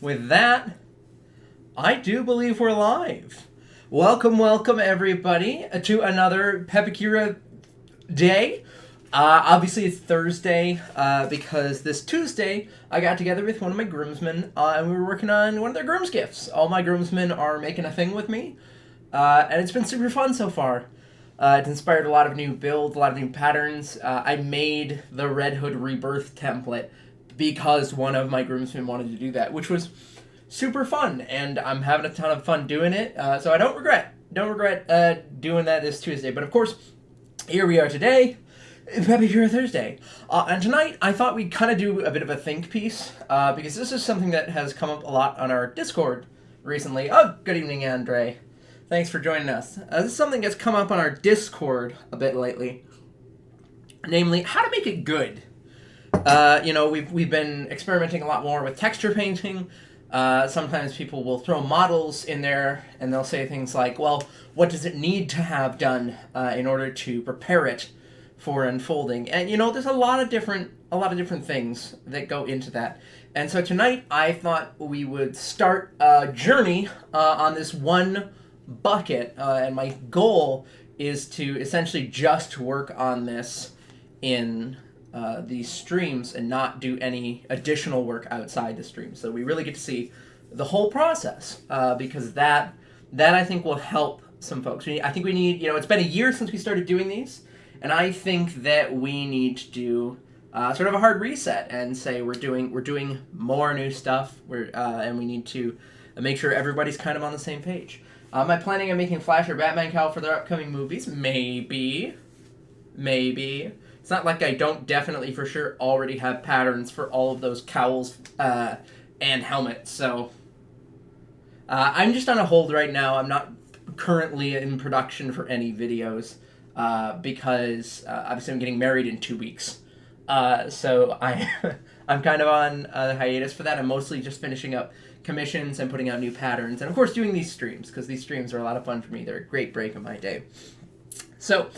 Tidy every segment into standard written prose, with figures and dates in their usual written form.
with that, I do believe we're live. Welcome, everybody, to another Pepakura day. Obviously, it's Thursday because this Tuesday I got together with one of my groomsmen and we were working on one of their groom's gifts. All my groomsmen are making a thing with me, and it's been super fun so far. It's inspired a lot of new builds, a lot of new patterns. I made the Red Hood Rebirth template because one of my groomsmen wanted to do that, which was super fun, and I'm having a ton of fun doing it. So I don't regret doing that this Tuesday. But of course, here we are today. Pepakura Thursday. And tonight, I thought we'd kind of do a bit of a think piece, because this is something that has come up a lot on our Discord recently. Oh, good evening, Andre. Thanks for joining us. This is something that's come up on our Discord a bit lately. Namely, how to make it good. We've been experimenting a lot more with texture painting. Sometimes people will throw models in there, and they'll say things like, well, what does it need to have done in order to prepare it for unfolding? And there's a lot of different things that go into that. And so tonight I thought we would start a journey on this one bucket, and my goal is to essentially just work on this in these streams and not do any additional work outside the stream. So we really get to see the whole process, because that I think will help some folks. I think we need, it's been a year since we started doing these, and I think that we need to do sort of a hard reset and say we're doing more new stuff. And we need to make sure everybody's kind of on the same page. Am I planning on making Flash or Batman cowl for their upcoming movies? Maybe. It's not like I don't definitely for sure already have patterns for all of those cowls and helmets. So I'm just on a hold right now. I'm not currently in production for any videos because obviously I'm getting married in 2 weeks. So I'm kind of on a hiatus for that. I'm mostly just finishing up commissions and putting out new patterns, and of course doing these streams, because these streams are a lot of fun for me. They're a great break in my day. So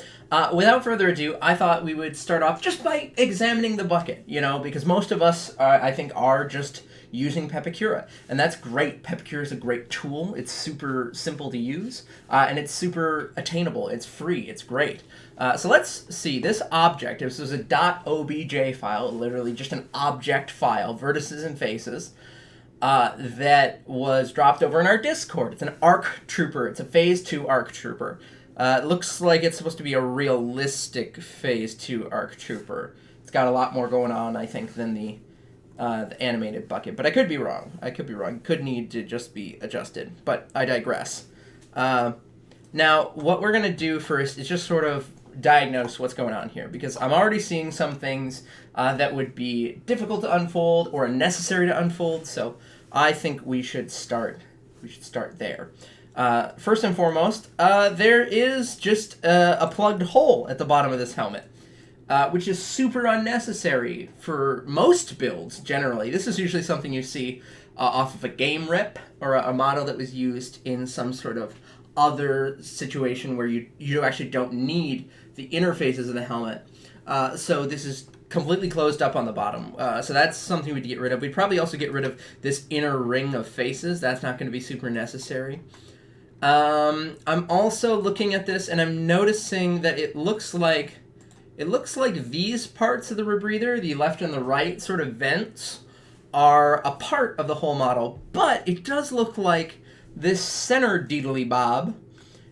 without further ado, I thought we would start off just by examining the bucket, because most of us I think are just using Pepakura, and that's great. Pepakura is a great tool. It's super simple to use, and it's super attainable. It's free. It's great. So let's see this object. This is a .obj file, literally just an object file, vertices and faces, that was dropped over in our Discord. It's an ARC Trooper. It's a Phase 2 ARC Trooper. It looks like it's supposed to be a realistic Phase 2 ARC Trooper. It's got a lot more going on, I think, than the animated bucket. But I could be wrong. It could need to just be adjusted. But I digress. Now, what we're going to do first is just sort of diagnose what's going on here, because I'm already seeing some things that would be difficult to unfold or unnecessary to unfold. So I think we should start there. First and foremost, there is just a plugged hole at the bottom of this helmet, which is super unnecessary for most builds, generally. This is usually something you see off of a game rip or a model that was used in some sort of other situation where you actually don't need the interfaces of the helmet. So this is completely closed up on the bottom. So that's something we'd get rid of. We'd probably also get rid of this inner ring of faces. That's not going to be super necessary. I'm also looking at this and I'm noticing that it looks like these parts of the rebreather, the left and the right sort of vents, are a part of the whole model, but it does look like this center deedly bob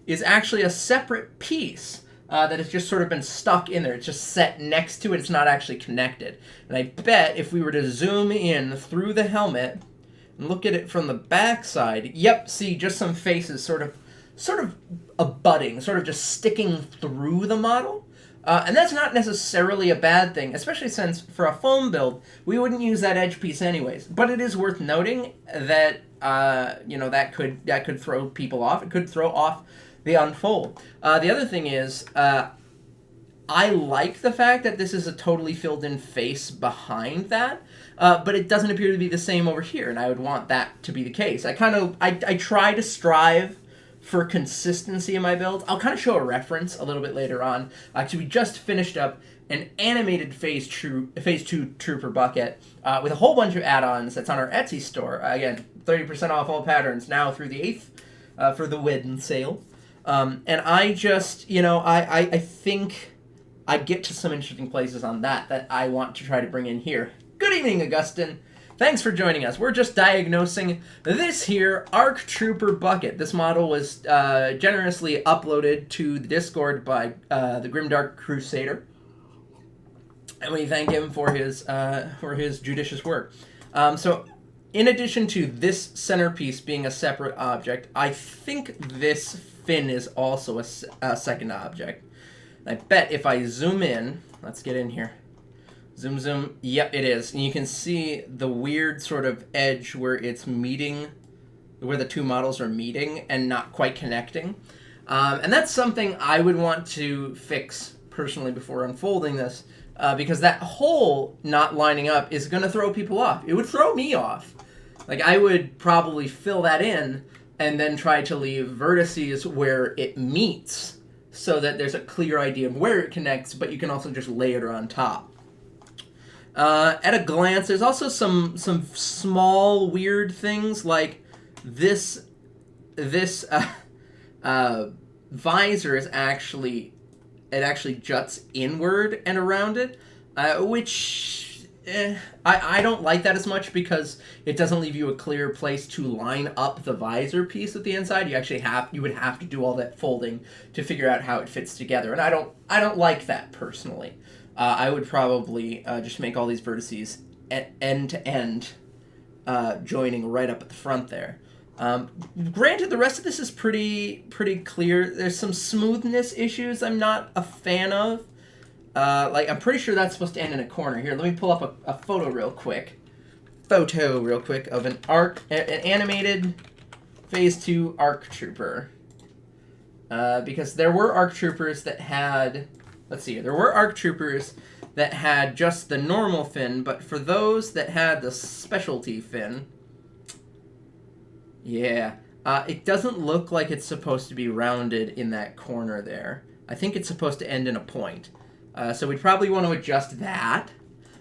is actually a separate piece that has just sort of been stuck in there. It's just set next to it. It's not actually connected. And I bet if we were to zoom in through the helmet and look at it from the back side, yep, see just some faces sort of abutting, sort of just sticking through the model. And that's not necessarily a bad thing, especially since for a foam build, we wouldn't use that edge piece anyways. But it is worth noting that that could throw people off. It could throw off the unfold. The other thing is, I like the fact that this is a totally filled in face behind that, but it doesn't appear to be the same over here, and I would want that to be the case. I try to strive for consistency in my builds. I'll kind of show a reference a little bit later on. Actually, we just finished up an animated Phase 2 Trooper bucket with a whole bunch of add-ons that's on our Etsy store. Again, 30% off all patterns now through the 8th for the wedding sale. And I just, I think I get to some interesting places on that I want to try to bring in here. Good evening, Augustine. Thanks for joining us. We're just diagnosing this here ARC Trooper bucket. This model was generously uploaded to the Discord by the Grimdark Crusader, and we thank him for his judicious work. So, in addition to this centerpiece being a separate object, I think this fin is also a second object. I bet if I zoom in, let's get in here. Zoom, zoom. Yep, it is. And you can see the weird sort of edge where it's meeting, where the two models are meeting and not quite connecting. And that's something I would want to fix personally before unfolding this, because that hole not lining up is going to throw people off. It would throw me off. Like, I would probably fill that in and then try to leave vertices where it meets so that there's a clear idea of where it connects, but you can also just layer it on top. At a glance, there's also some small weird things like this visor is actually juts inward and around it, which I don't like that as much because it doesn't leave you a clear place to line up the visor piece at the inside. You would have to do all that folding to figure out how it fits together, and I don't like that personally. I would probably just make all these vertices at end to end, joining right up at the front there. Granted, the rest of this is pretty clear. There's some smoothness issues I'm not a fan of. I'm pretty sure that's supposed to end in a corner. Here, let me pull up a photo real quick. Of an animated Phase 2 ARC Trooper. Because there were ARC Troopers that had... Let's see here. There were ARC Troopers that had just the normal fin, but for those that had the specialty fin, yeah, it doesn't look like it's supposed to be rounded in that corner there. I think it's supposed to end in a point. So we'd probably want to adjust that.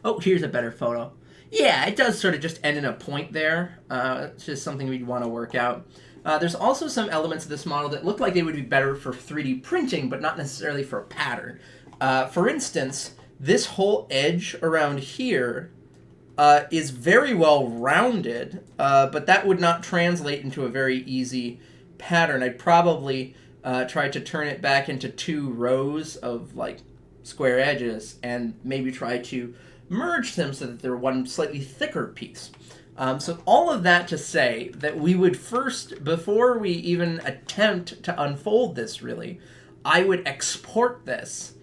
Oh, here's a better photo. Yeah, it does sort of just end in a point there. It's just something we'd want to work out. There's also some elements of this model that look like they would be better for 3D printing, but not necessarily for a pattern. For instance, this whole edge around here is very well rounded, but that would not translate into a very easy pattern. I'd probably try to turn it back into 2 rows of like square edges and maybe try to merge them so that they're one slightly thicker piece. So all of that to say that we would first, before we even attempt to unfold this really, I would export this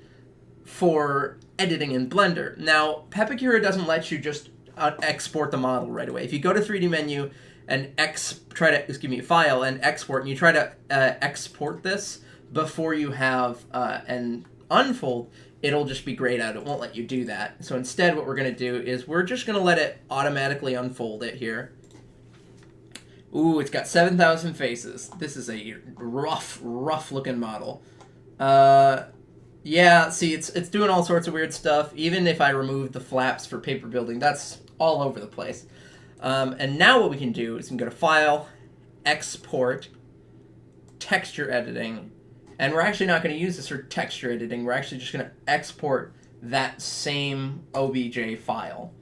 for editing in Blender. Now, Pepakura doesn't let you just export the model right away. If you go to 3D menu and file and export, and you try to export this before you have an unfold, it'll just be grayed out. It won't let you do that. So instead, what we're going to do is we're just going to let it automatically unfold it here. Ooh, it's got 7,000 faces. This is a rough looking model. Yeah, see, it's doing all sorts of weird stuff. Even if I remove the flaps for paper building, that's all over the place. And now what we can do is we can go to File, Export, Texture Editing, and we're actually not going to use this for texture editing. We're actually just going to export that same OBJ file.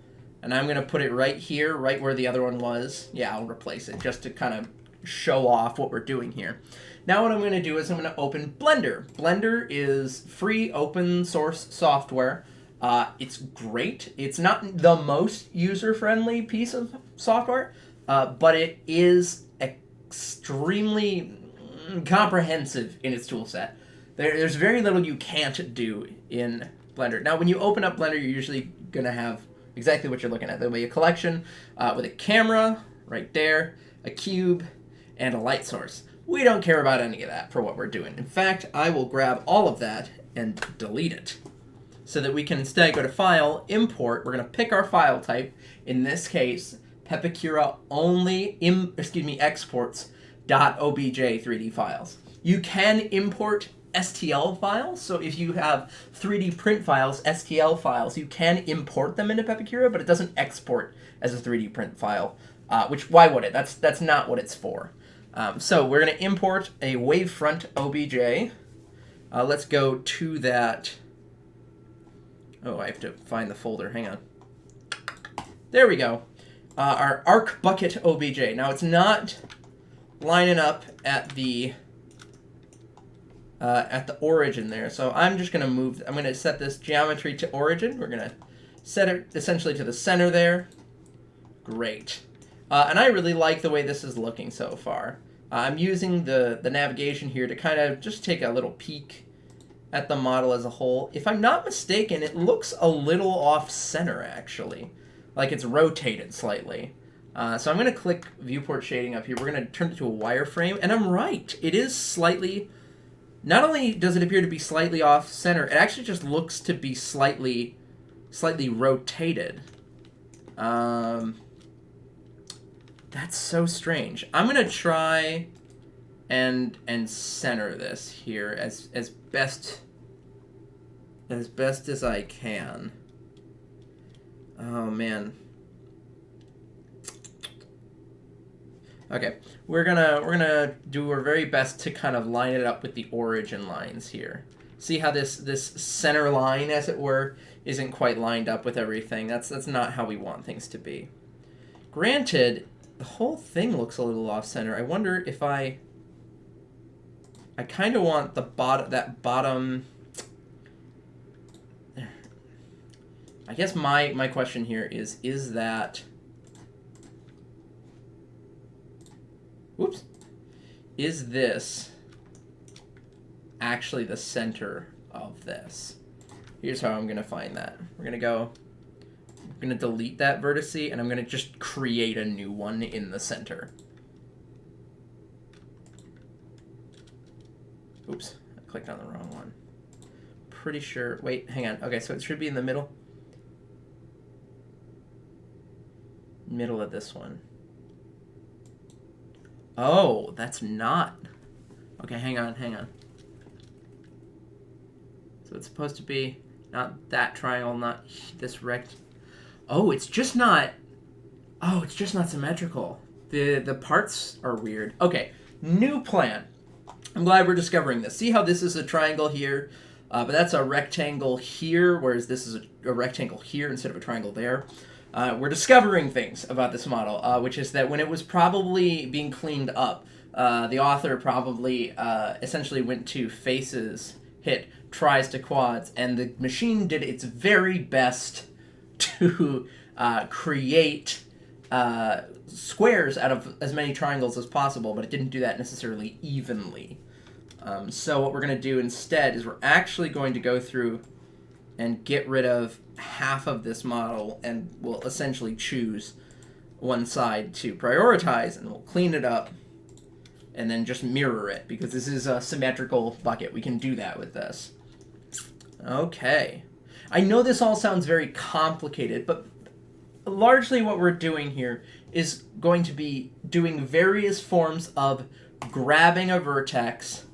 And I'm going to put it right here, right where the other one was. Yeah, I'll replace it just to kind of show off what we're doing here. Now what I'm going to do is I'm going to open Blender. Blender is free open source software. It's great. It's not the most user-friendly piece of software, but it is extremely comprehensive in its tool set. There's very little you can't do in Blender. Now, when you open up Blender, you're usually going to have exactly what you're looking at. There'll be a collection with a camera right there, a cube, and a light source. We don't care about any of that for what we're doing. In fact, I will grab all of that and delete it so that we can instead go to File, Import. We're going to pick our file type. In this case, Pepakura only exports .obj 3D files. You can import STL files. So if you have 3D print files, STL files, you can import them into Pepakura, but it doesn't export as a 3D print file. Which, why would it? That's not what it's for. So we're going to import a wavefront OBJ. Let's go to that. Oh, I have to find the folder. Hang on. There we go. Our arc bucket OBJ. Now it's not lining up at the origin there, so I'm just going to move. I'm going to set this geometry to origin. We're going to set it essentially to the center there. Great. And I really like the way this is looking so far. I'm using the navigation here to kind of just take a little peek at the model as a whole. If I'm not mistaken, it looks a little off-center, actually. Like it's rotated slightly. So I'm going to click viewport shading up here. We're going to turn it to a wireframe, and I'm right. It is slightly... Not only does it appear to be slightly off-center, it actually just looks to be slightly rotated. That's so strange. I'm going to try and center this here as best as I can. Oh man. Okay, we're gonna do our very best to kind of line it up with the origin lines here. See how this center line, as it were, isn't quite lined up with everything. That's not how we want things to be. Granted, the whole thing looks a little off center. I wonder if I kind of want the bottom. I guess my question here is that. Whoops. Is this actually the center of this? Here's how I'm going to find that. I'm going to delete that vertice, and I'm going to just create a new one in the center. Oops, I clicked on the wrong one. Pretty sure, wait, hang on. Okay, so it should be in the middle. Middle of this one. Oh, that's not. Okay, hang on. So it's supposed to be not that triangle, not this rect. Oh, it's just not. Oh, it's just not symmetrical. The parts are weird. Okay, new plan. I'm glad we're discovering this. See how this is a triangle here, but that's a rectangle here, whereas this is a rectangle here instead of a triangle there. We're discovering things about this model, which is that when it was probably being cleaned up, the author probably essentially went to faces, hit tries to quads, and the machine did its very best to create squares out of as many triangles as possible, but it didn't do that necessarily evenly. So what we're going to do instead is we're actually going to go through and get rid of half of this model, and we'll essentially choose one side to prioritize, and we'll clean it up and then just mirror it, because this is a symmetrical bucket. We can do that with this. Okay. I know this all sounds very complicated, but largely what we're doing here is going to be doing various forms of grabbing a vertex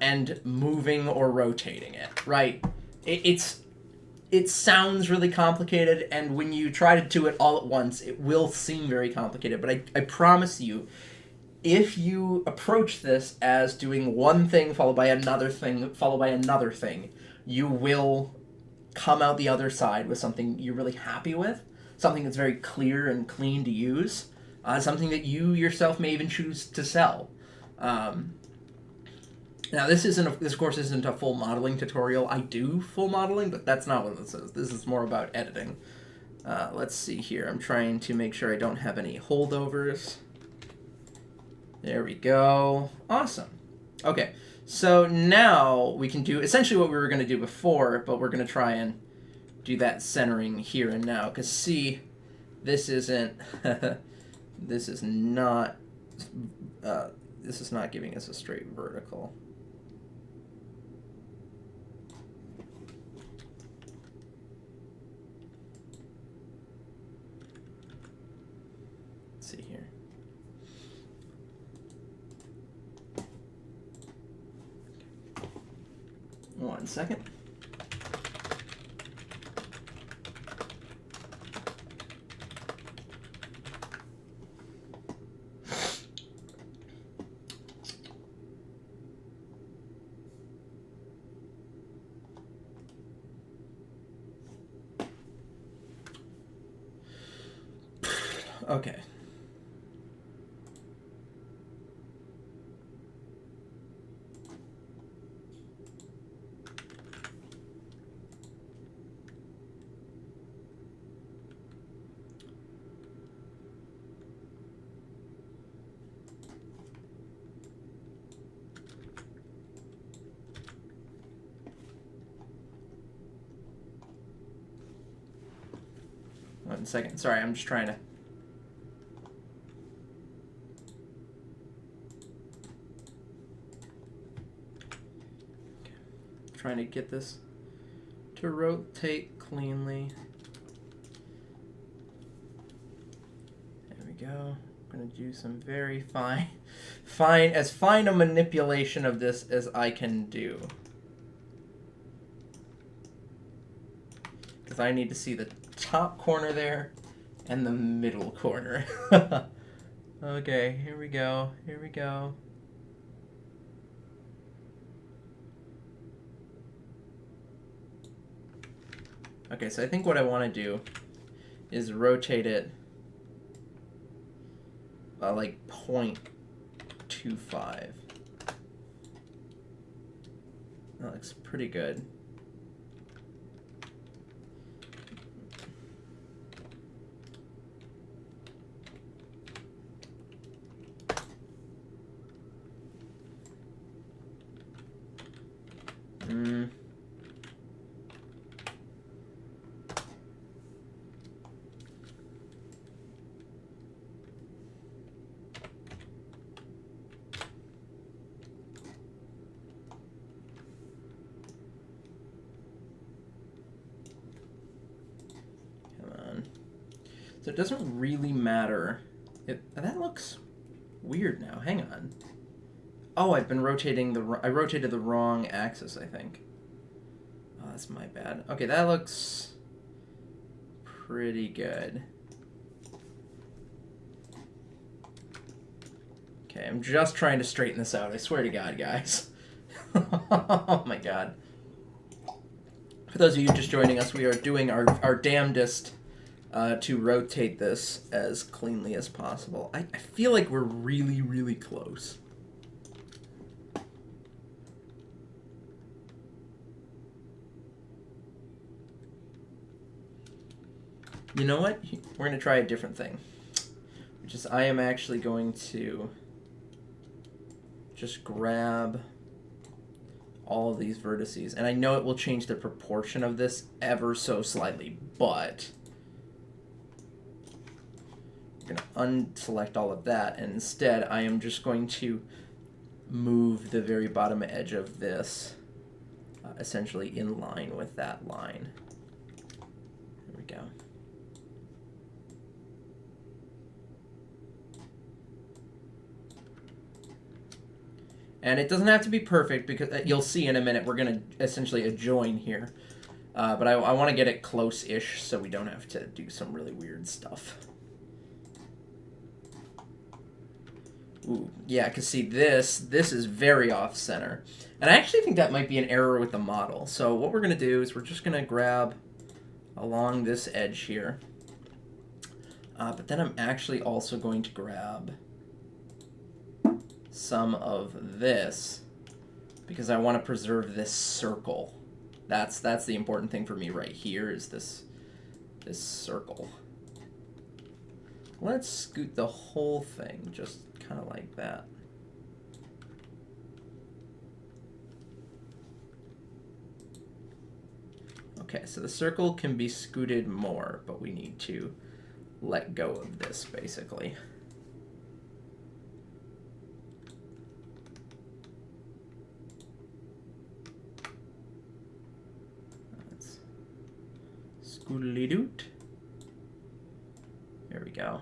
and moving or rotating it, right? It sounds really complicated, and when you try to do it all at once, it will seem very complicated, but I promise you, if you approach this as doing one thing followed by another thing followed by another thing, you will come out the other side with something you're really happy with, something that's very clear and clean to use, something that you yourself may even choose to sell. Now, this of course isn't a full modeling tutorial. I do full modeling, but that's not what this is. This is more about editing. Let's see here. I'm trying to make sure I don't have any holdovers. There we go. Awesome. Okay, so now we can do essentially what we were going to do before, but we're going to try and do that centering here and now. Because see, this isn't... this is not giving us a straight vertical. Let's see here. 1 second. Okay. One second. Sorry, I'm just trying to... Trying to get this to rotate cleanly. There we go. I'm going to do some very as fine a manipulation of this as I can do. Because I need to see the top corner there and the middle corner. Okay, here we go. Here we go. Okay, so I think what I want to do is rotate it like 0.25. That looks pretty good. So it doesn't really matter. That looks weird now. Hang on. Oh, I've been rotating I rotated the wrong axis, I think. Oh, that's my bad. Okay, that looks pretty good. Okay, I'm just trying to straighten this out. I swear to God, guys. Oh my God. For those of you just joining us, we are doing our damnedest to rotate this as cleanly as possible. I feel like we're really, really close. You know what? We're going to try a different thing. Which is I am actually going to just grab all of these vertices. And I know it will change the proportion of this ever so slightly, but I'm going to unselect all of that, and instead I am just going to move the very bottom edge of this essentially in line with that line. There we go. And it doesn't have to be perfect, because you'll see in a minute we're going to essentially adjoin here. But I want to get it close-ish so we don't have to do some really weird stuff. Ooh, yeah, because see, this is very off-center. And I actually think that might be an error with the model. So what we're going to do is we're just going to grab along this edge here. But then I'm actually also going to grab some of this, because I want to preserve this circle. That's the important thing for me right here, is this circle. Let's scoot the whole thing just kind of like that. Okay, so the circle can be scooted more, but we need to let go of this, basically. Let's scoodly-doot. There we go.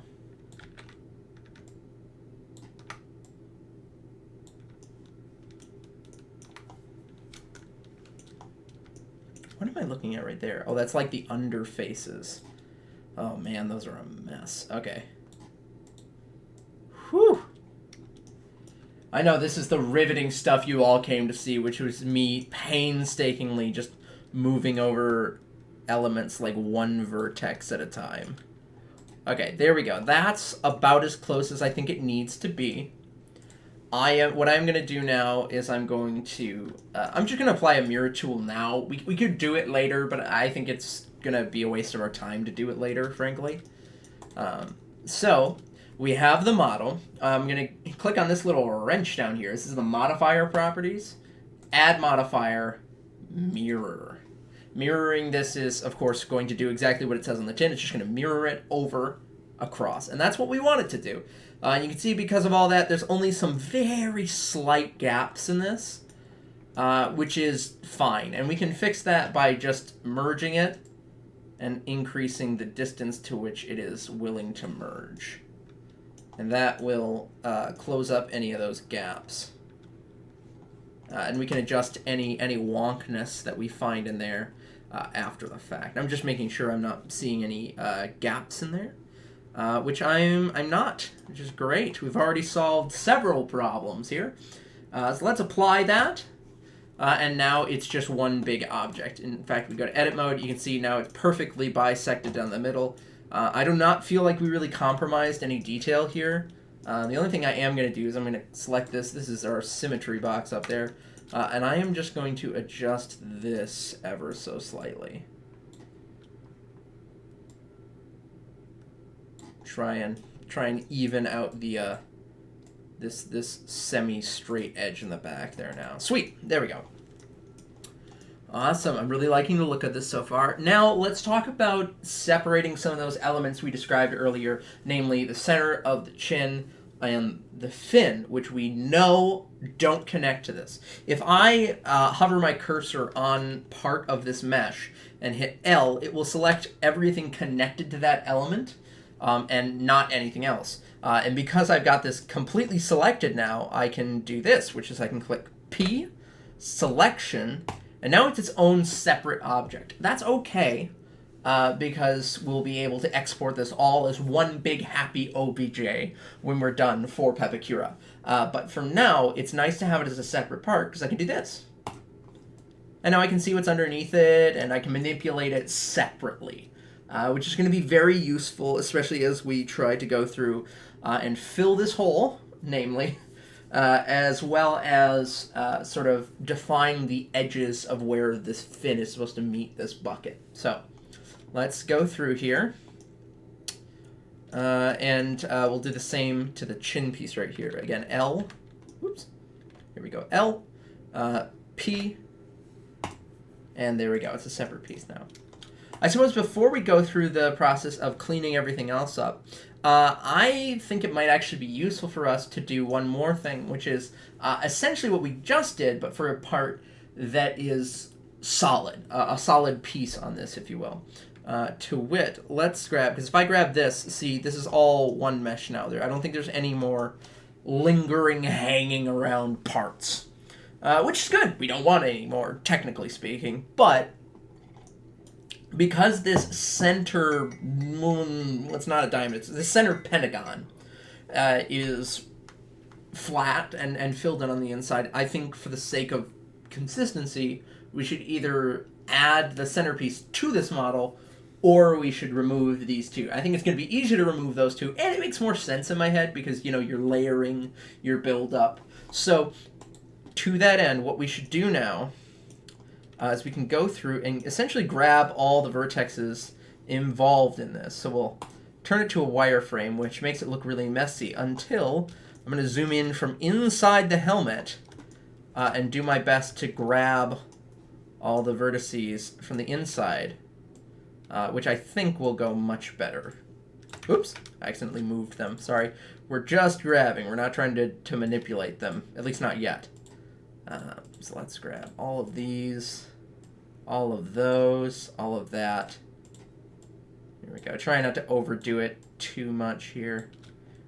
What am I looking at right there? Oh, that's like the under faces. Oh man, those are a mess. Okay. Whew. I know this is the riveting stuff you all came to see, which was me painstakingly just moving over elements like one vertex at a time. Okay, there we go. That's about as close as I think it needs to be. What I'm going to do now is I'm just going to apply a mirror tool now. We could do it later, but I think it's going to be a waste of our time to do it later, frankly. So we have the model. I'm going to click on this little wrench down here. This is the modifier properties. Add modifier, mirror. Mirroring this is, of course, going to do exactly what it says on the tin. It's just going to mirror it over across. And that's what we want it to do. You can see because of all that, there's only some very slight gaps in this, which is fine. And we can fix that by just merging it and increasing the distance to which it is willing to merge. And that will close up any of those gaps. And we can adjust any wonkness that we find in there after the fact. I'm just making sure I'm not seeing any gaps in there. Which I'm not, which is great. We've already solved several problems here. So let's apply that. And now it's just one big object. In fact, we go to edit mode. You can see now it's perfectly bisected down the middle. I do not feel like we really compromised any detail here. The only thing I am going to do is I'm going to select this. This is our symmetry box up there. And I am just going to adjust this ever so slightly. Try and even out the this semi-straight edge in the back there now. Sweet, there we go. Awesome, I'm really liking the look of this so far. Now let's talk about separating some of those elements we described earlier, namely the center of the chin and the fin, which we know don't connect to this. If I hover my cursor on part of this mesh and hit L, it will select everything connected to that element. And not anything else. And because I've got this completely selected now, I can do this, which is I can click P, selection, and now it's its own separate object. That's okay, because we'll be able to export this all as one big happy OBJ when we're done for Pepakura. But for now, it's nice to have it as a separate part, because I can do this. And now I can see what's underneath it, and I can manipulate it separately. Which is going to be very useful, especially as we try to go through and fill this hole, namely, as well as sort of define the edges of where this fin is supposed to meet this bucket. So let's go through here, and we'll do the same to the chin piece right here. Again, L, whoops, here we go, L, P, and there we go, it's a separate piece now. I suppose before we go through the process of cleaning everything else up, I think it might actually be useful for us to do one more thing, which is essentially what we just did, but for a part that is solid, a solid piece on this, if you will. To wit, let's grab, because if I grab this, see, this is all one mesh now. I don't think there's any more lingering, hanging around parts, which is good. We don't want any more, technically speaking, but because this center moon, it's not a diamond, it's the center pentagon is flat and filled in on the inside, I think for the sake of consistency, we should either add the centerpiece to this model or we should remove these two. I think it's going to be easier to remove those two, and it makes more sense in my head because, you know, you're layering your build up. So to that end, what we should do now is we can go through and essentially grab all the vertexes involved in this. So we'll turn it to a wireframe, which makes it look really messy, until I'm going to zoom in from inside the helmet and do my best to grab all the vertices from the inside, which I think will go much better. Oops, I accidentally moved them. Sorry. We're just grabbing. We're not trying to manipulate them, at least not yet. So let's grab all of these, all of those, all of that. Here we go. Try not to overdo it too much here.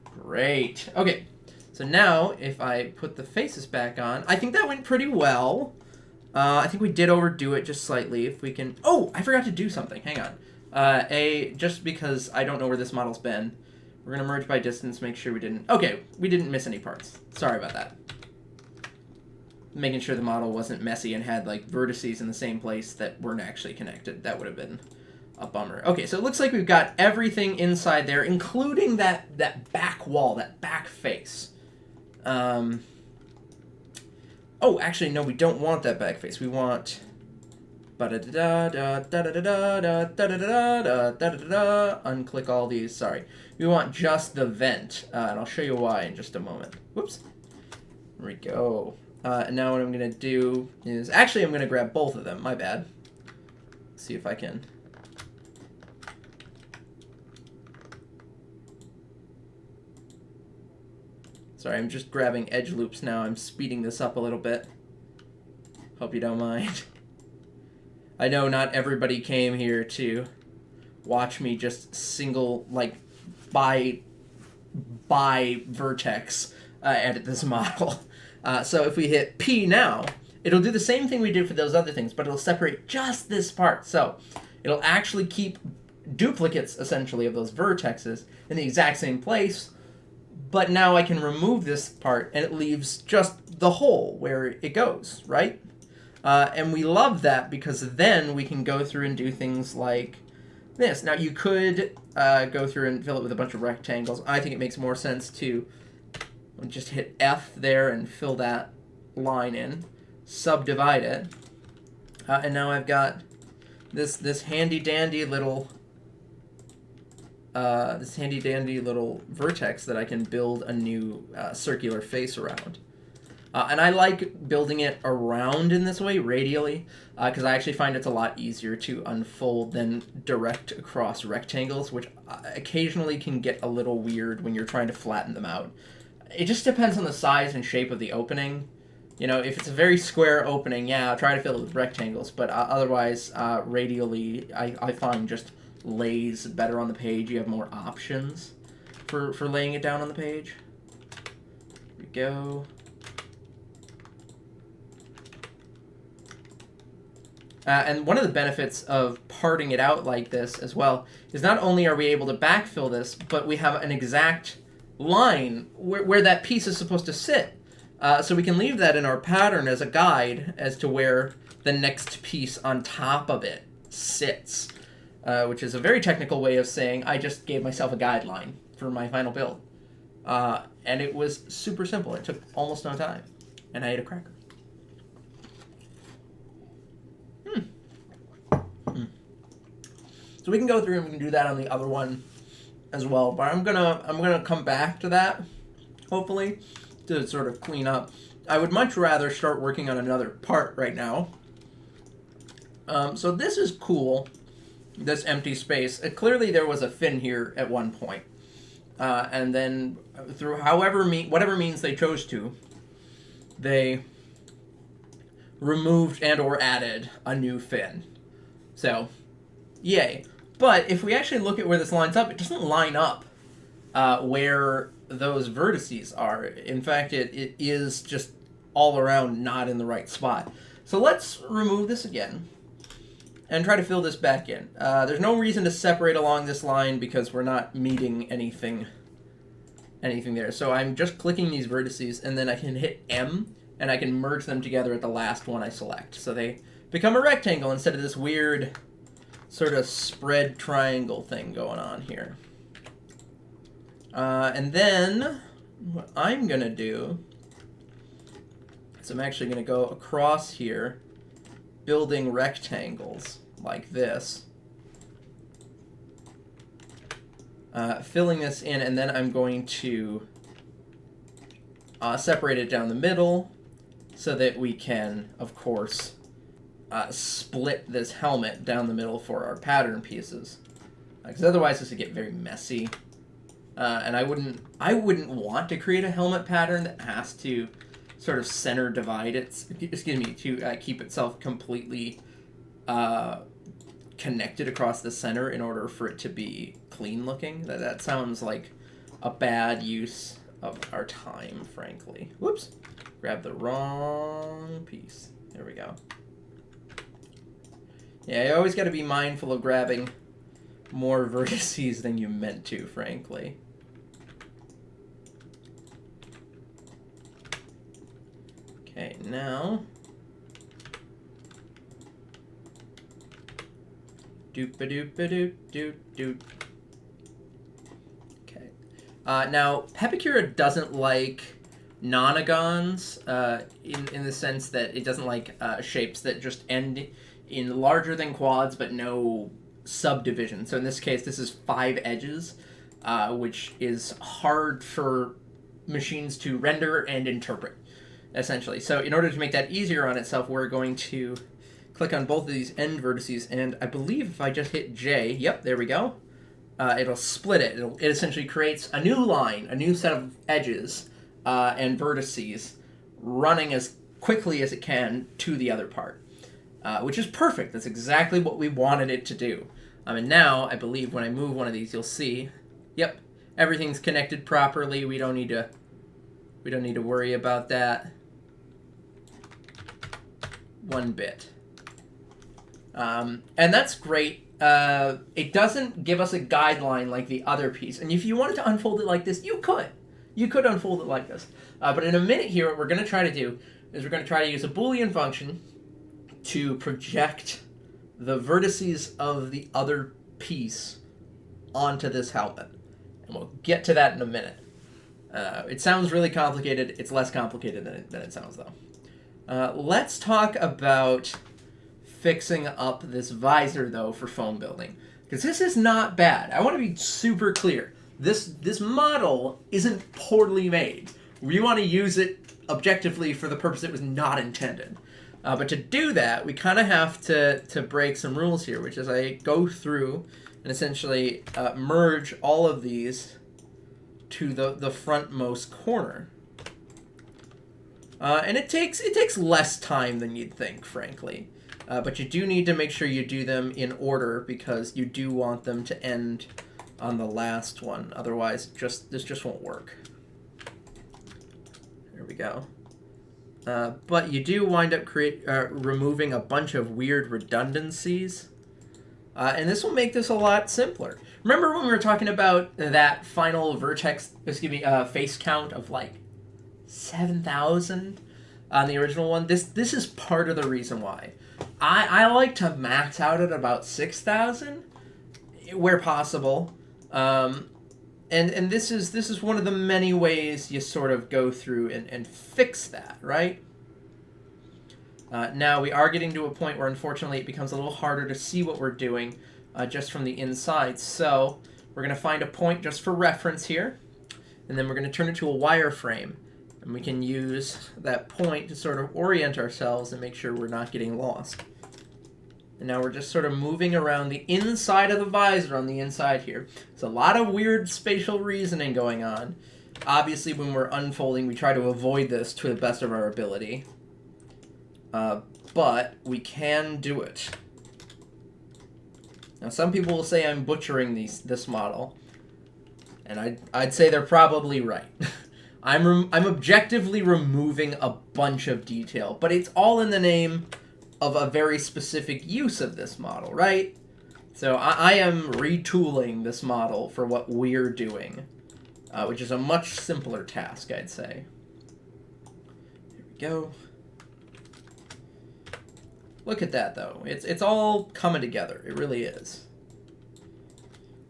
Great. Okay. So now, if I put the faces back on, I think that went pretty well. I think we did overdo it just slightly. If we can... Oh, I forgot to do something. Hang on. Just because I don't know where this model's been, we're going to merge by distance, make sure we didn't... Okay, we didn't miss any parts. Sorry about that. Making sure the model wasn't messy and had, like, vertices in the same place that weren't actually connected. That would have been a bummer. Okay, so it looks like we've got everything inside there, including that back wall, that back face. Oh, actually, no, we don't want that back face. We want... Unclick all these. Sorry. We want just the vent, and I'll show you why in just a moment. Whoops. There we go. And now what I'm going to do is... Actually, I'm going to grab both of them. My bad. See if I can... Sorry, I'm just grabbing edge loops now. I'm speeding this up a little bit. Hope you don't mind. I know not everybody came here to watch me just single, like, by vertex edit this model. So if we hit P now, it'll do the same thing we did for those other things, but it'll separate just this part. So it'll actually keep duplicates, essentially, of those vertexes in the exact same place, but now I can remove this part, and it leaves just the hole where it goes, right? And we love that because then we can go through and do things like this. Now, you could go through and fill it with a bunch of rectangles. I think it makes more sense to just hit F there and fill that line in, subdivide it, and now I've got this handy-dandy little vertex that I can build a new circular face around. And I like building it around in this way, radially, because I actually find it's a lot easier to unfold than direct across rectangles, which occasionally can get a little weird when you're trying to flatten them out. It just depends on the size and shape of the opening. You know, if it's a very square opening, yeah, I'll try to fill it with rectangles, but otherwise, radially, I find just lays better on the page. You have more options for laying it down on the page. Here we go. And one of the benefits of parting it out like this as well is not only are we able to backfill this, but we have an exact line where that piece is supposed to sit. So we can leave that in our pattern as a guide as to where the next piece on top of it sits, which is a very technical way of saying I just gave myself a guideline for my final build. And it was super simple. It took almost no time. And I ate a cracker. So we can go through and we can do that on the other one as well. But I'm gonna come back to that, hopefully, to sort of clean up. I would much rather start working on another part right now. So this is cool, this empty space. Clearly there was a fin here at one point. And then through whatever means they chose to, they removed and or added a new fin. So, yay. But if we actually look at where this lines up, it doesn't line up where those vertices are. In fact, it is just all around not in the right spot. So let's remove this again and try to fill this back in. There's no reason to separate along this line because we're not meeting anything there. So I'm just clicking these vertices, and then I can hit M, and I can merge them together at the last one I select. So they become a rectangle instead of this weird sort of spread triangle thing going on here. And then what I'm going to do is I'm actually going to go across here, building rectangles like this, filling this in, and then I'm going to separate it down the middle so that we can, of course, split this helmet down the middle for our pattern pieces, because otherwise this would get very messy, and I wouldn't want to create a helmet pattern that has to sort of center divide to keep itself completely connected across the center in order for it to be clean looking. That sounds like a bad use of our time, frankly. Whoops, grabbed the wrong piece. There we go. Yeah, you always got to be mindful of grabbing more vertices than you meant to, frankly. Okay, now... Doop-a-doop-a-doop-doop-doop. Okay. Now, Pepakura doesn't like nonagons in the sense that it doesn't like shapes that just end in larger than quads but no subdivision. So in this case, this is 5 edges, which is hard for machines to render and interpret, essentially. So in order to make that easier on itself, we're going to click on both of these end vertices, and I believe if I just hit J, yep, there we go, it'll split it. It essentially creates a new line, a new set of edges and vertices running as quickly as it can to the other part, which is perfect. That's exactly what we wanted it to do. And now, I believe when I move one of these, you'll see, yep, everything's connected properly. We don't need to worry about that one bit. And that's great. It doesn't give us a guideline like the other piece. And if you wanted to unfold it like this, you could. You could unfold it like this. But in a minute here, what we're going to try to do is we're going to try to use a Boolean function to project the vertices of the other piece onto this helmet. And we'll get to that in a minute. It sounds really complicated. It's less complicated than it sounds, though. Let's talk about fixing up this visor, though, for foam building, because this is not bad. I want to be super clear. This model isn't poorly made. We want to use it objectively for the purpose it was not intended. But to do that, we kind of have to break some rules here, which is I go through and essentially merge all of these to the frontmost corner. And it takes less time than you'd think, frankly. But you do need to make sure you do them in order, because you do want them to end on the last one. Otherwise, this just won't work. There we go. But you do wind up removing a bunch of weird redundancies. And this will make this a lot simpler. Remember when we were talking about that final vertex, face count of like 7,000 on the original one? This is part of the reason why. I like to max out at about 6,000 where possible. And this is one of the many ways you sort of go through and fix that, right? Now we are getting to a point where unfortunately it becomes a little harder to see what we're doing just from the inside. So we're going to find a point just for reference here, and then we're going to turn it to a wireframe. And we can use that point to sort of orient ourselves and make sure we're not getting lost. And now we're just sort of moving around the inside of the visor on the inside here. There's a lot of weird spatial reasoning going on. Obviously, when we're unfolding, we try to avoid this to the best of our ability. But we can do it. Now, some people will say I'm butchering this model. And I'd say they're probably right. I'm objectively removing a bunch of detail, but it's all in the name of a very specific use of this model, right? So I am retooling this model for what we're doing, which is a much simpler task, I'd say. Here we go. Look at that, though. It's all coming together. It really is.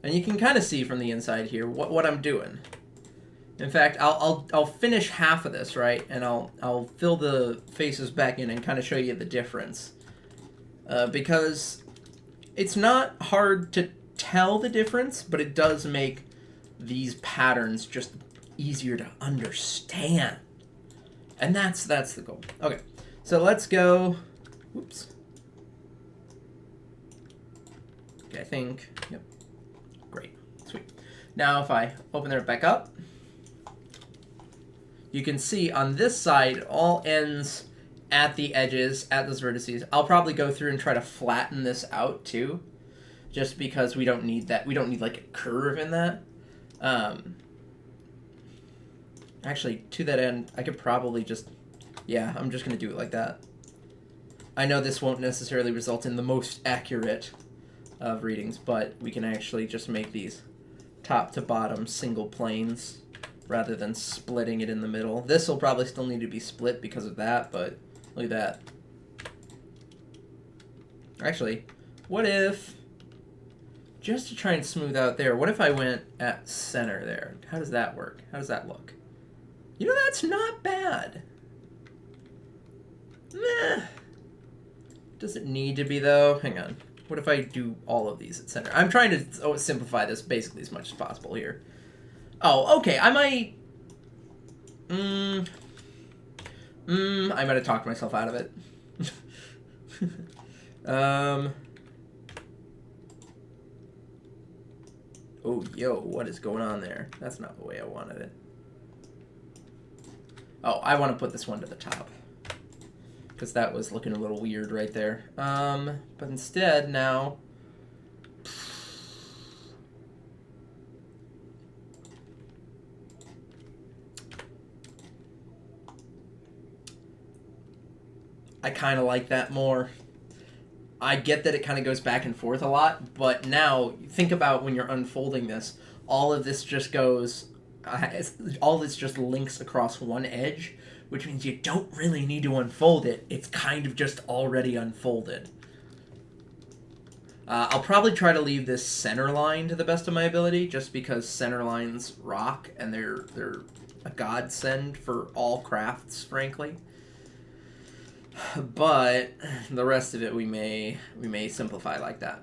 And you can kind of see from the inside here what I'm doing. In fact, I'll finish half of this, right, and I'll fill the faces back in and kind of show you the difference, because it's not hard to tell the difference, but it does make these patterns just easier to understand, and that's the goal. Okay, so let's go. Whoops. Okay, I think. Yep. Great. Sweet. Now, if I open it back up, you can see on this side, it all ends at the edges, at those vertices. I'll probably go through and try to flatten this out too, just because we don't need that. We don't need like a curve in that. Actually, to that end, I could probably just, yeah, I'm just going to do it like that. I know this won't necessarily result in the most accurate of readings, but we can actually just make these top to bottom single planes rather than splitting it in the middle. This will probably still need to be split because of that, but look at that. Actually, what if, just to try and smooth out there, what if I went at center there? How does that work? How does that look? You know, that's not bad. Meh. Does it need to be, though? Hang on. What if I do all of these at center? I'm trying to simplify this basically as much as possible here. Oh, okay. I might... I might have talked myself out of it. Oh, yo, what is going on there? That's not the way I wanted it. Oh, I want to put this one to the top, because that was looking a little weird right there. But instead, now... I kind of like that more. I get that it kind of goes back and forth a lot, but now, think about when you're unfolding this, all of this just goes... all this just links across one edge, which means you don't really need to unfold it. It's kind of just already unfolded. I'll probably try to leave this center line to the best of my ability, just because center lines rock, and they're a godsend for all crafts, frankly. But the rest of it we may simplify like that.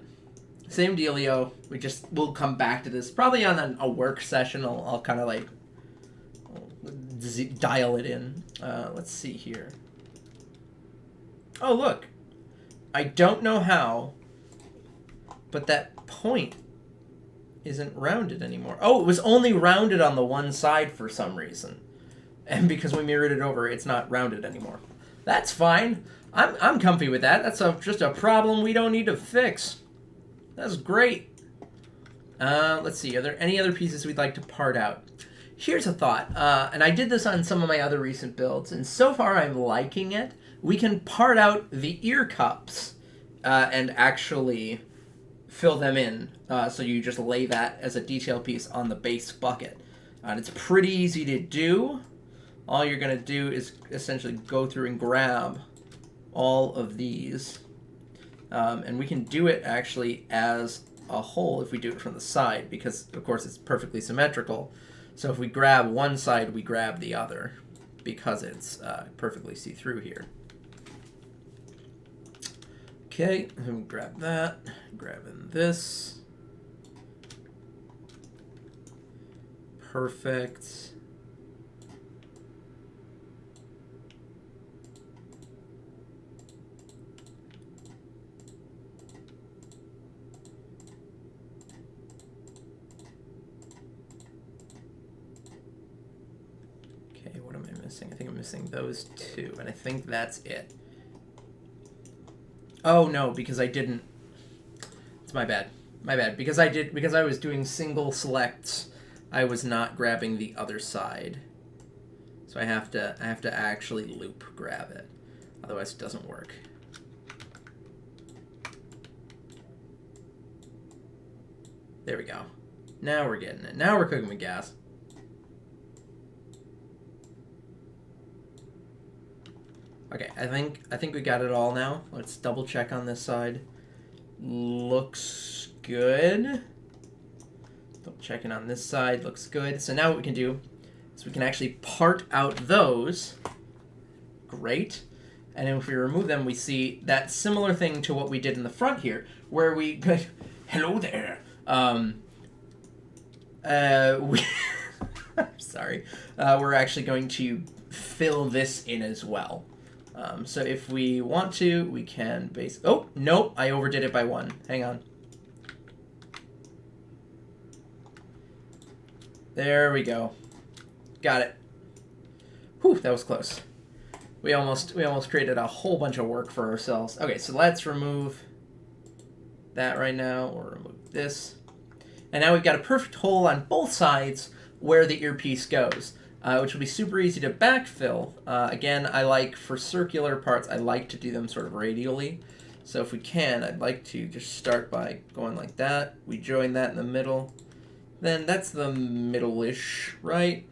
Same dealio. We'll come back to this probably on a work session. I'll kind of like dial it in. Let's see here. Oh, look. I don't know how, but that point isn't rounded anymore. Oh, it was only rounded on the one side for some reason. And because we mirrored it over, it's not rounded anymore. That's fine. I'm comfy with that. That's just a problem we don't need to fix. That's great. Let's see. Are there any other pieces we'd like to part out? Here's a thought. And I did this on some of my other recent builds, and so far I'm liking it. We can part out the ear cups and actually fill them in. So you just lay that as a detail piece on the base bucket. And it's pretty easy to do. All you're going to do is essentially go through and grab all of these. And we can do it actually as a whole if we do it from the side, because, of course, it's perfectly symmetrical. So if we grab one side, we grab the other, because it's perfectly see-through here. Okay, and we grab that. Grabbing this. Perfect. I think I'm missing those two, and I think that's it. Oh no, because I didn't. It's my bad. My bad. Because I was doing single selects, I was not grabbing the other side. So I have to actually loop grab it. Otherwise it doesn't work. There we go. Now we're getting it. Now we're cooking with gas. Okay, I think we got it all now. Let's double check on this side. Looks good. Double checking on this side. Looks good. So now what we can do is we can actually part out those. Great. And then if we remove them, we see that similar thing to what we did in the front here, where we... Hello there. Sorry. We're actually going to fill this in as well. So if we want to, we can base... Oh, nope, I overdid it by one. Hang on. There we go. Got it. Whew, that was close. We almost created a whole bunch of work for ourselves. Okay, so let's remove that right now, or remove this. And now we've got a perfect hole on both sides where the earpiece goes. which will be super easy to backfill. Again, I like, for circular parts, I like to do them sort of radially. So if we can, I'd like to just start by going like that. We join that in the middle. Then that's the middle-ish, right?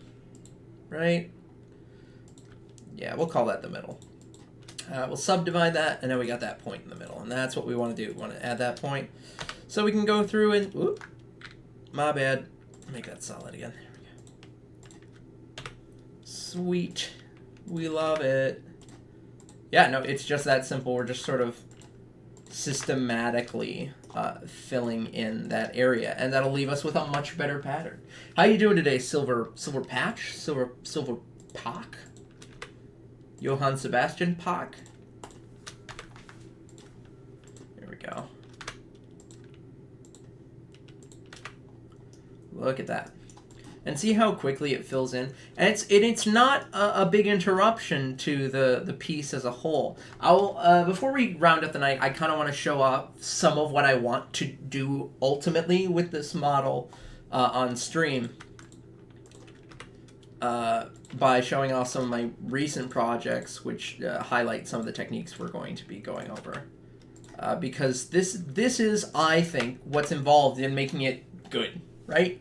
Right? Yeah, we'll call that the middle. We'll subdivide that, and then we got that point in the middle. And that's what we want to do. We want to add that point. So we can go through and... Whoop, my bad. Make that solid again. There we go. Sweet. We love it. Yeah, no, it's just that simple. We're just sort of systematically filling in that area, and that'll leave us with a much better pattern. How you doing today, Silver Patch? Silver Pock? Johann Sebastian Pock? There we go. Look at that. And see how quickly it fills in? And it's not a big interruption to the piece as a whole. I'll before we round up the night, I kind of want to show off some of what I want to do ultimately with this model on stream. By showing off some of my recent projects, which highlight some of the techniques we're going to be going over. Because this is, I think, what's involved in making it good, right?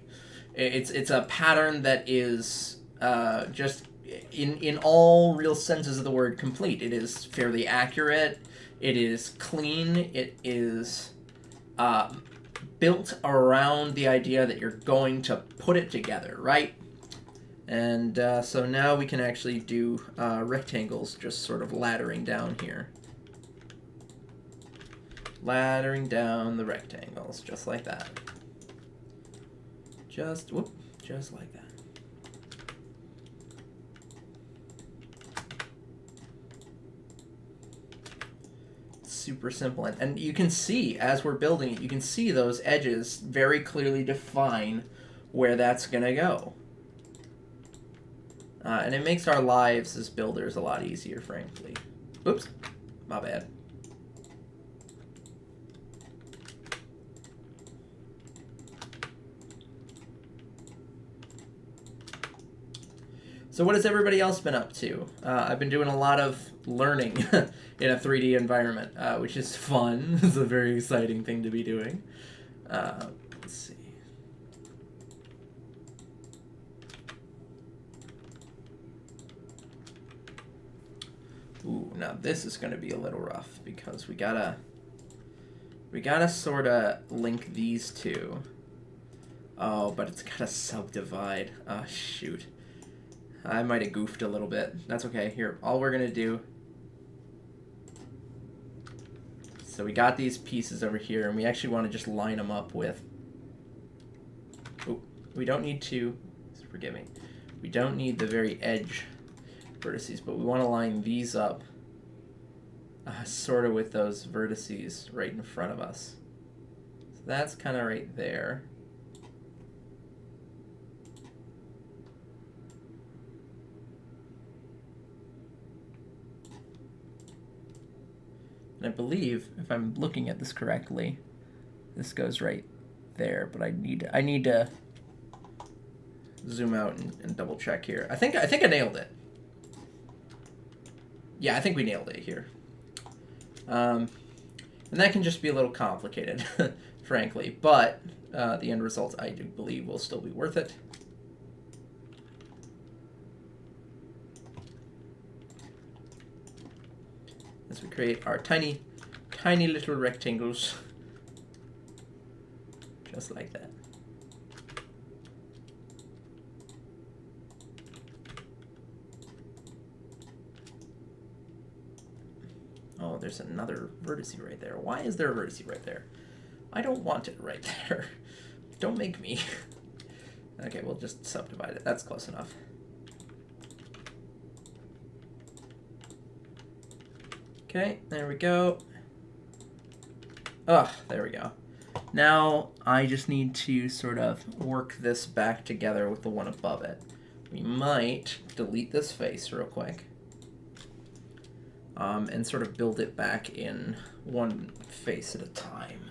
It's a pattern that is just, in all real senses of the word, complete. It is fairly accurate. It is clean. It is built around the idea that you're going to put it together, right? And so now we can actually do rectangles just sort of laddering down here. Laddering down the rectangles, just like that. Just like that. Super simple. And you can see, as we're building it, you can see those edges very clearly define where that's going to go. And it makes our lives as builders a lot easier, frankly. Oops, my bad. So what has everybody else been up to? I've been doing a lot of learning in a 3D environment, which is fun. It's a very exciting thing to be doing. Let's see. Ooh, now this is going to be a little rough because we gotta sort of link these two. Oh, but it's gotta subdivide. Oh, shoot. I might have goofed a little bit. That's okay. Here, all we're gonna do. So we got these pieces over here, and we actually want to just line them up with. Oh, we don't need to. Forgive me. We don't need the very edge vertices, but we want to line these up sort of with those vertices right in front of us. So that's kind of right there. And I believe, if I'm looking at this correctly, this goes right there, but I need to zoom out and double check here. I think I nailed it. Yeah, I think we nailed it here. And that can just be a little complicated, frankly, but the end result, I do believe, will still be worth it. As we create our tiny little rectangles, just like that. Oh, there's another vertex right there. Why is there a vertex right there? I don't want it right there. Don't make me. Okay, we'll just subdivide it. That's close enough. Okay, there we go. Oh, there we go. Now I just need to sort of work this back together with the one above it. We might delete this face real quick. And sort of build it back in one face at a time.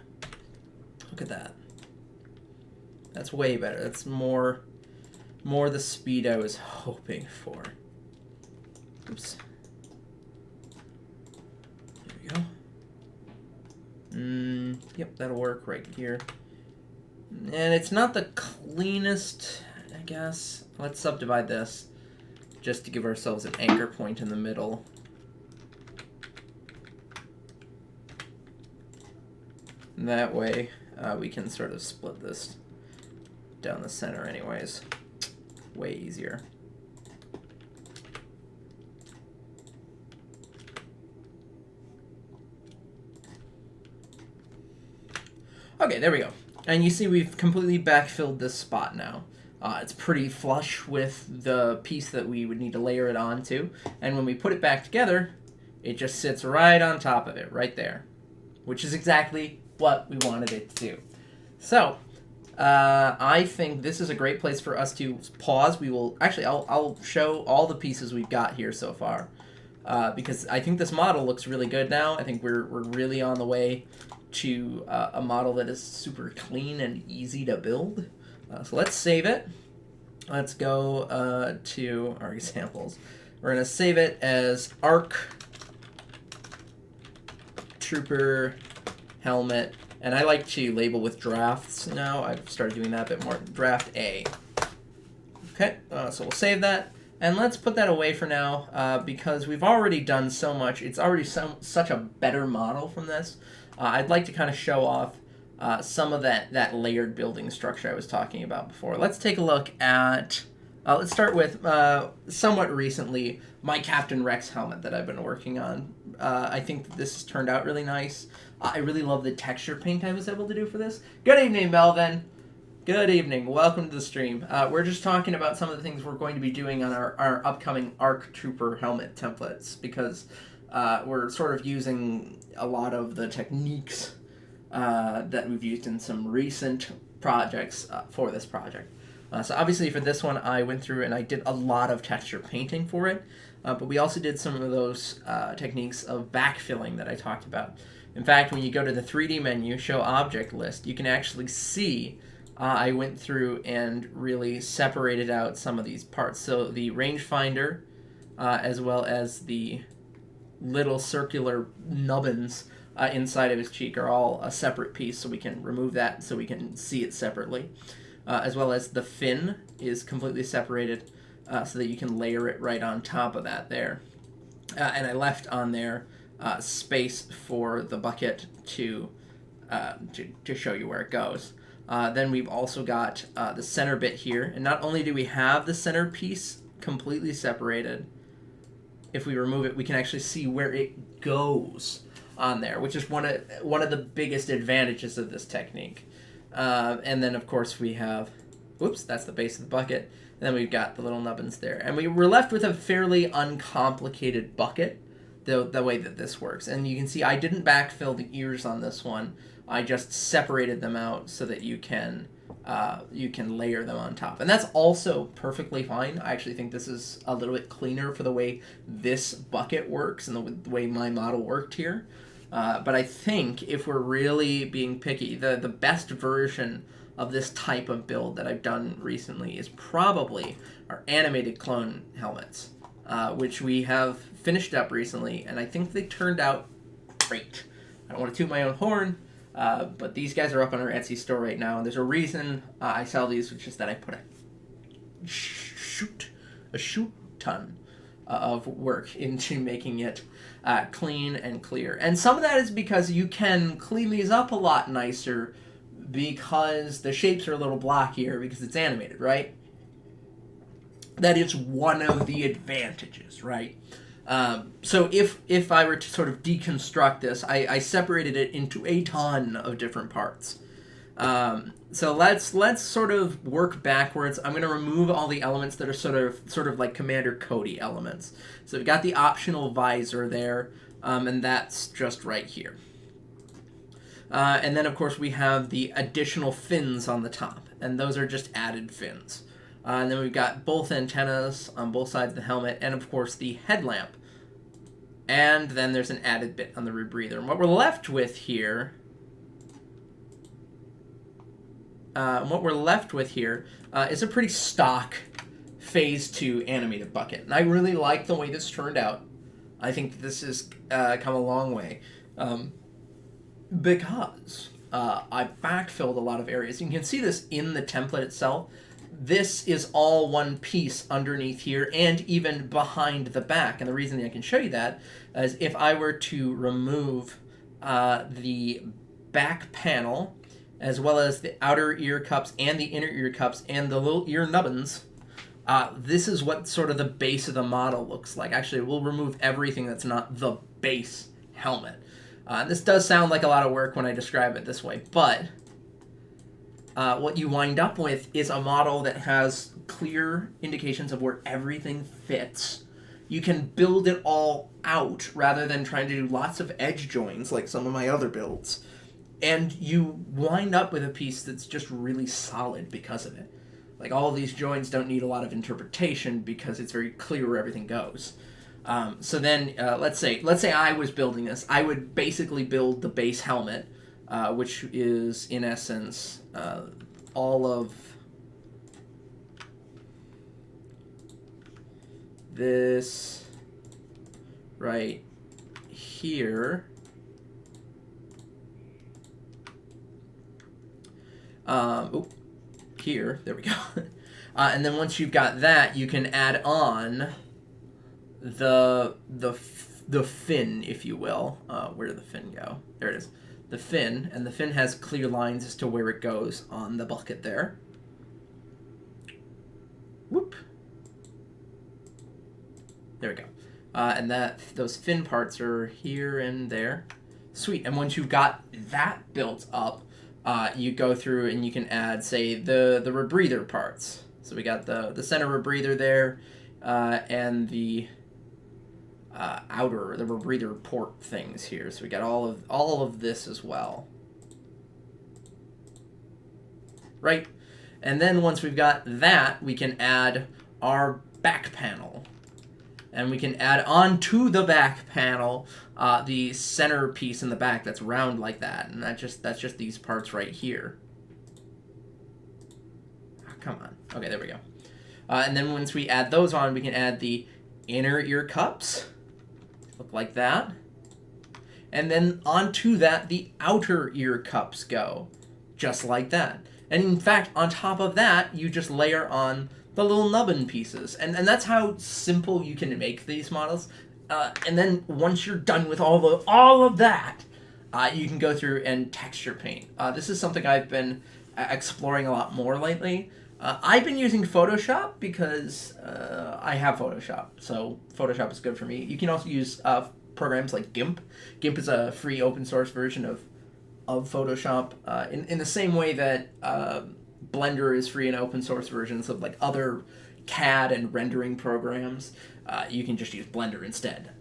Look at that. That's way better. That's more more the speed I was hoping for. Oops. There we go. Yep, that'll work right here. And it's not the cleanest, I guess. Let's subdivide this just to give ourselves an anchor point in the middle. And that way, we can sort of split this down the center anyways. Way easier. Okay, there we go. And you see we've completely backfilled this spot now. It's pretty flush with the piece that we would need to layer it onto. And when we put it back together, it just sits right on top of it, right there. Which is exactly what we wanted it to do. So, I think this is a great place for us to pause. We will, actually, I'll show all the pieces we've got here so far. Because I think this model looks really good now. I think we're really on the way to a model that is super clean and easy to build. So let's save it. Let's go to our examples. We're going to save it as ARC Trooper Helmet. And I like to label with drafts now. I've started doing that a bit more. Draft A. Okay, so we'll save that. And let's put that away for now because we've already done so much. It's already such a better model from this. I'd like to kind of show off some of that layered building structure I was talking about before. Let's take a look at, let's start with somewhat recently, my Captain Rex helmet that I've been working on. I think this has turned out really nice. I really love the texture paint I was able to do for this. Good evening, Melvin. Good evening. Welcome to the stream. We're just talking about some of the things we're going to be doing on our upcoming ARC Trooper helmet templates because we're sort of using a lot of the techniques that we've used in some recent projects for this project. So obviously for this one I went through and I did a lot of texture painting for it, but we also did some of those techniques of backfilling that I talked about. In fact, when you go to the 3D menu, show object list, you can actually see I went through and really separated out some of these parts. So the rangefinder, as well as the little circular nubbins inside of his cheek are all a separate piece, so we can remove that so we can see it separately. As well as the fin is completely separated so that you can layer it right on top of that there. And I left on there space for the bucket to show you where it goes. Then we've also got the center bit here, and not only do we have the center piece completely separated, if we remove it, we can actually see where it goes on there, which is one of the biggest advantages of this technique. And then, of course, we have, whoops, that's the base of the bucket, and then we've got the little nubbins there. And we were left with a fairly uncomplicated bucket, the way that this works. And you can see I didn't backfill the ears on this one. I just separated them out so that you can layer them on top. And that's also perfectly fine. I actually think this is a little bit cleaner for the way this bucket works and the way my model worked here. But I think if we're really being picky, the best version of this type of build that I've done recently is probably our animated clone helmets, which we have finished up recently, and I think they turned out great. I don't want to toot my own horn, but these guys are up on our Etsy store right now, and there's a reason I sell these, which is that I put a shoot ton of work into making it clean and clear. And some of that is because you can clean these up a lot nicer because the shapes are a little blockier because it's animated, right? That is one of the advantages, right? So if I were to sort of deconstruct this, I separated it into a ton of different parts. So let's sort of work backwards. I'm going to remove all the elements that are sort of like Commander Cody elements. So we've got the optional visor there, and that's just right here. And then, of course, we have the additional fins on the top, and those are just added fins. And then we've got both antennas on both sides of the helmet, and, of course, the headlamp. And then there's an added bit on the rebreather. And what we're left with here... is a pretty stock Phase 2 animated bucket. And I really like the way this turned out. I think this has come a long way. Because I backfilled a lot of areas. You can see this in the template itself. This is all one piece underneath here and even behind the back. And the reason I can show you that is if I were to remove the back panel, as well as the outer ear cups and the inner ear cups and the little ear nubbins, this is what sort of the base of the model looks like. Actually, we'll remove everything that's not the base helmet. This does sound like a lot of work when I describe it this way, but what you wind up with is a model that has clear indications of where everything fits. You can build it all out rather than trying to do lots of edge joins like some of my other builds. And you wind up with a piece that's just really solid because of it. Like, all of these joins don't need a lot of interpretation because it's very clear where everything goes. So then, let's say I was building this. I would basically build the base helmet, which is, in essence, all of this right here. Here, there we go. And then once you've got that, you can add on the fin, if you will. Where did the fin go? There it is. The fin, and the fin has clear lines as to where it goes on the bucket there. Whoop. There we go. And those fin parts are here and there. Sweet. And once you've got that built up, you go through and you can add, say, the rebreather parts. So we got the center rebreather there, and the outer, the rebreather port things here. So we got all of this as well. Right? And then once we've got that, we can add our back panel. And we can add on to the back panel the center piece in the back that's round like that. And that's just these parts right here. Oh, come on. Okay, there we go. And then once we add those on, we can add the inner ear cups. Look like that. And then onto that, the outer ear cups go. Just like that. And in fact, on top of that, you just layer on the little nubbin pieces. And that's how simple you can make these models. And then once you're done with all of that, you can go through and texture paint. This is something I've been exploring a lot more lately. I've been using Photoshop because I have Photoshop, so Photoshop is good for me. You can also use programs like GIMP. GIMP is a free open source version of Photoshop, in the same way that Blender is free and open source versions of like other CAD and rendering programs. You can just use Blender instead.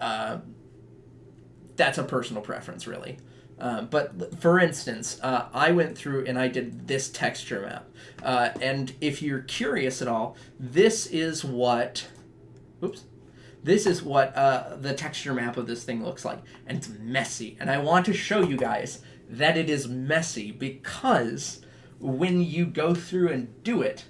That's a personal preference, really. But for instance, I went through and I did this texture map. And if you're curious at all, this is what the texture map of this thing looks like. And it's messy. And I want to show you guys that it is messy because when you go through and do it,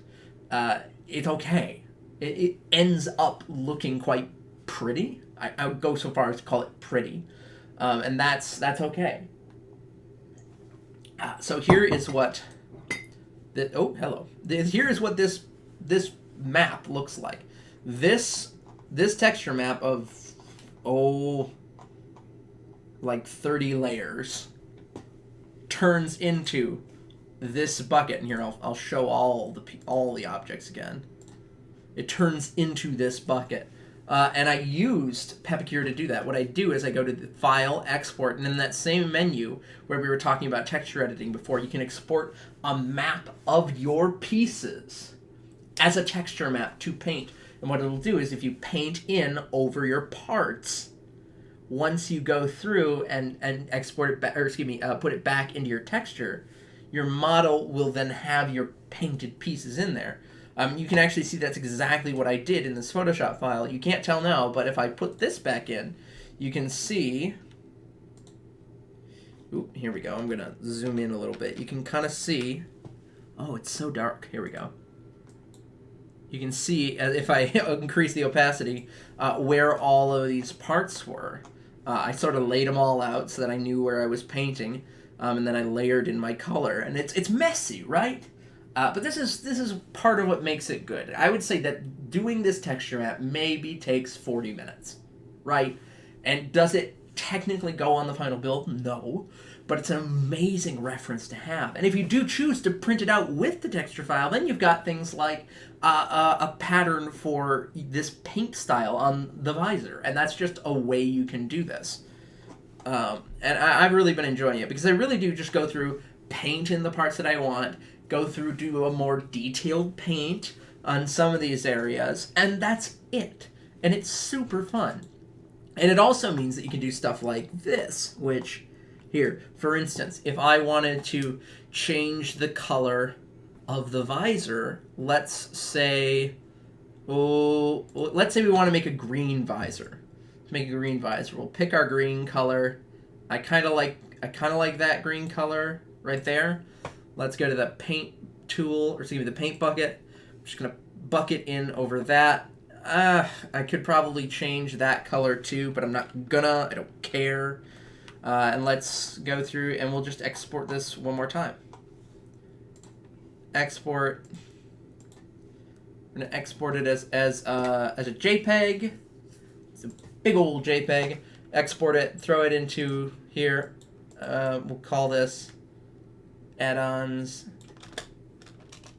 it's okay. It ends up looking quite pretty. I would go so far as to call it pretty. And that's okay. So here is what here is what this map looks like. This texture map of like 30 layers turns into this bucket. And here I'll show all the objects again. It turns into this bucket. And I used Pepakura to do that. What I do is I go to the File, Export, and in that same menu where we were talking about texture editing before, you can export a map of your pieces as a texture map to paint. And what it'll do is if you paint in over your parts, once you go through and export it back, or excuse me, put it back into your texture, your model will then have your painted pieces in there. You can actually see that's exactly what I did in this Photoshop file. You can't tell now, but if I put this back in, you can see... Ooh, here we go. I'm going to zoom in a little bit. You can kind of see... Oh, it's so dark. Here we go. you can see, if I increase the opacity, where all of these parts were. I sort of laid them all out so that I knew where I was painting, and then I layered in my color. And it's messy, right? But this is part of what makes it good. I would say that doing this texture map maybe takes 40 minutes, right? And does it technically go on the final build? No. But it's an amazing reference to have. And if you do choose to print it out with the texture file, then you've got things like a pattern for this paint style on the visor. And that's just a way you can do this. And I've really been enjoying it because I really do just go through, paint in the parts that I want, go through, do a more detailed paint on some of these areas, and that's it. And it's super fun. And it also means that you can do stuff like this, which, here, for instance, if I wanted to change the color of the visor, let's say we want to make a green visor. Let's make a green visor. We'll pick our green color. I kind of like that green color right there. Let's go to the paint tool, or excuse me, the paint bucket. I'm just gonna bucket in over that. I could probably change that color too, but I'm not gonna. I don't care. And let's go through and we'll just export this one more time. Export. I'm gonna export it as a JPEG. It's a big old JPEG. Export it. Throw it into here. We'll call this add-ons.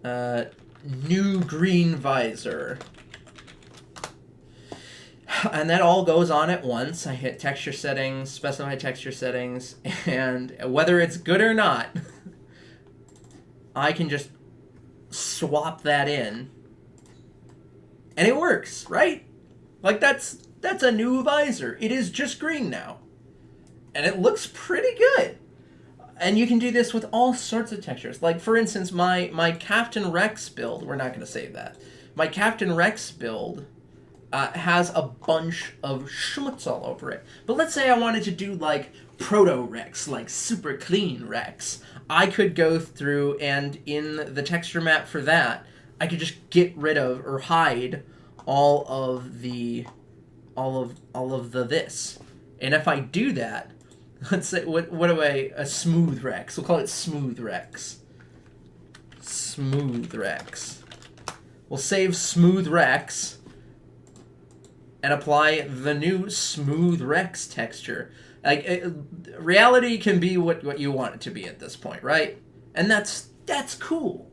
New green visor. And that all goes on at once. I hit texture settings, specify texture settings, and whether it's good or not, I can just swap that in. And it works, right? Like that's a new visor. It is just green now. And it looks pretty good. And you can do this with all sorts of textures. Like, for instance, my Captain Rex build, we're not going to save that. My Captain Rex build has a bunch of schmutz all over it. But let's say I wanted to do, like, Proto-Rex, like super clean Rex. I could go through and in the texture map for that, I could just get rid of or hide all of the this. And if I do that, let's say, what do a smooth Rex. We'll call it smooth Rex. Smooth Rex. We'll save smooth Rex and apply the new smooth Rex texture. Like, reality can be what you want it to be at this point, right? And that's cool.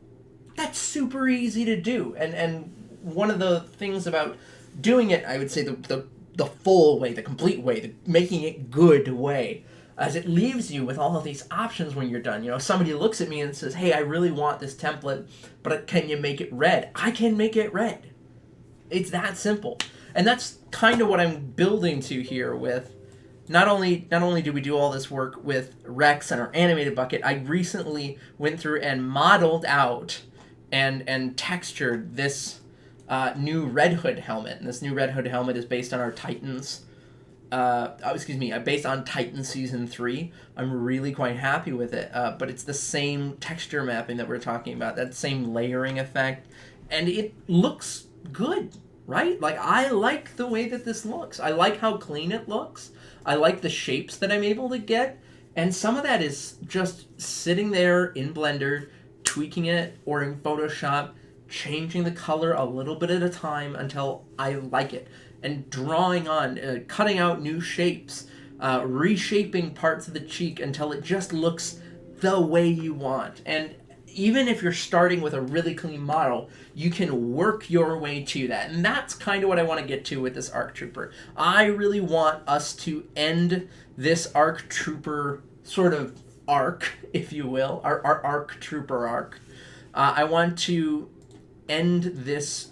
That's super easy to do. And one of the things about doing it, I would say the full way, the complete way, the making it good way, as it leaves you with all of these options when you're done. You know, somebody looks at me and says, hey, I really want this template, but can you make it red? I can make it red. It's that simple. And that's kind of what I'm building to here with, not only do we do all this work with Rex and our animated bucket, I recently went through and modeled out and textured this new Red Hood helmet. And this new Red Hood helmet is based on our Titans. Based on Titan Season 3. I'm really quite happy with it, but it's the same texture mapping that we're talking about, that same layering effect, and it looks good, right? Like, I like the way that this looks. I like how clean it looks. I like the shapes that I'm able to get, and some of that is just sitting there in Blender, tweaking it, or in Photoshop, changing the color a little bit at a time until I like it. And drawing on, cutting out new shapes, reshaping parts of the cheek until it just looks the way you want. And even if you're starting with a really clean model, you can work your way to that. And that's kind of what I want to get to with this ARC Trooper. I really want us to end this ARC Trooper sort of arc, if you will, our ARC Trooper arc. I want to end this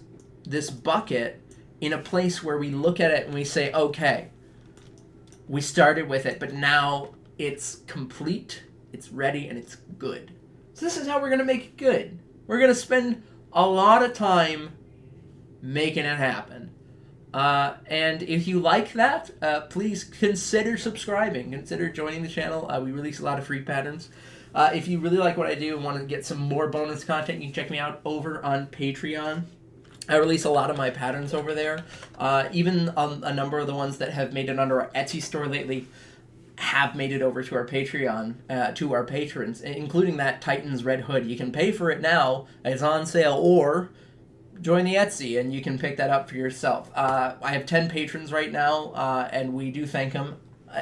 bucket in a place where we look at it and we say, okay, we started with it, but now it's complete, it's ready, and it's good. So this is how we're going to make it good. We're going to spend a lot of time making it happen. And if you like that, please consider subscribing. Consider joining the channel. We release a lot of free patterns. If you really like what I do and want to get some more bonus content, you can check me out over on Patreon. I release a lot of my patterns over there. Even a number of the ones that have made it under our Etsy store lately have made it over to our Patreon, to our patrons, including that Titan's Red Hood. You can pay for it now, it's on sale, or join the Etsy and you can pick that up for yourself. I have 10 patrons right now, and we do thank them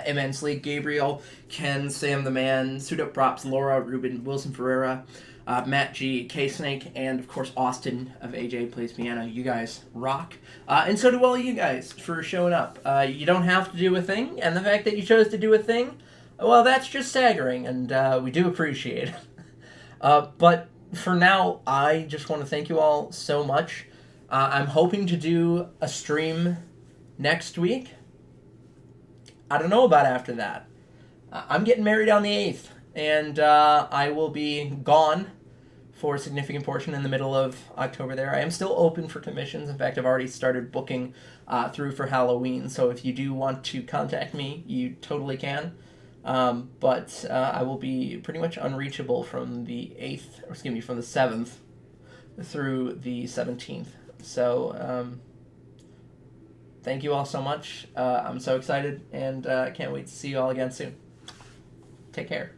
immensely. Gabriel, Ken, Sam the Man, Suit Up Props, Laura, Ruben, Wilson Ferreira, Matt G, K-Snake, and of course Austin of AJ Plays Piano. You guys rock. And so do all you guys for showing up. You don't have to do a thing, and the fact that you chose to do a thing, well, that's just staggering, and we do appreciate it. But for now, I just want to thank you all so much. I'm hoping to do a stream next week. I don't know about after that. I'm getting married on the 8th, and I will be gone for a significant portion in the middle of October there. I am still open for commissions. In fact, I've already started booking through for Halloween, so if you do want to contact me, you totally can. But I will be pretty much unreachable from the 8th, or excuse me, from the 7th through the 17th. So, thank you all so much. I'm so excited, and can't wait to see you all again soon. Take care.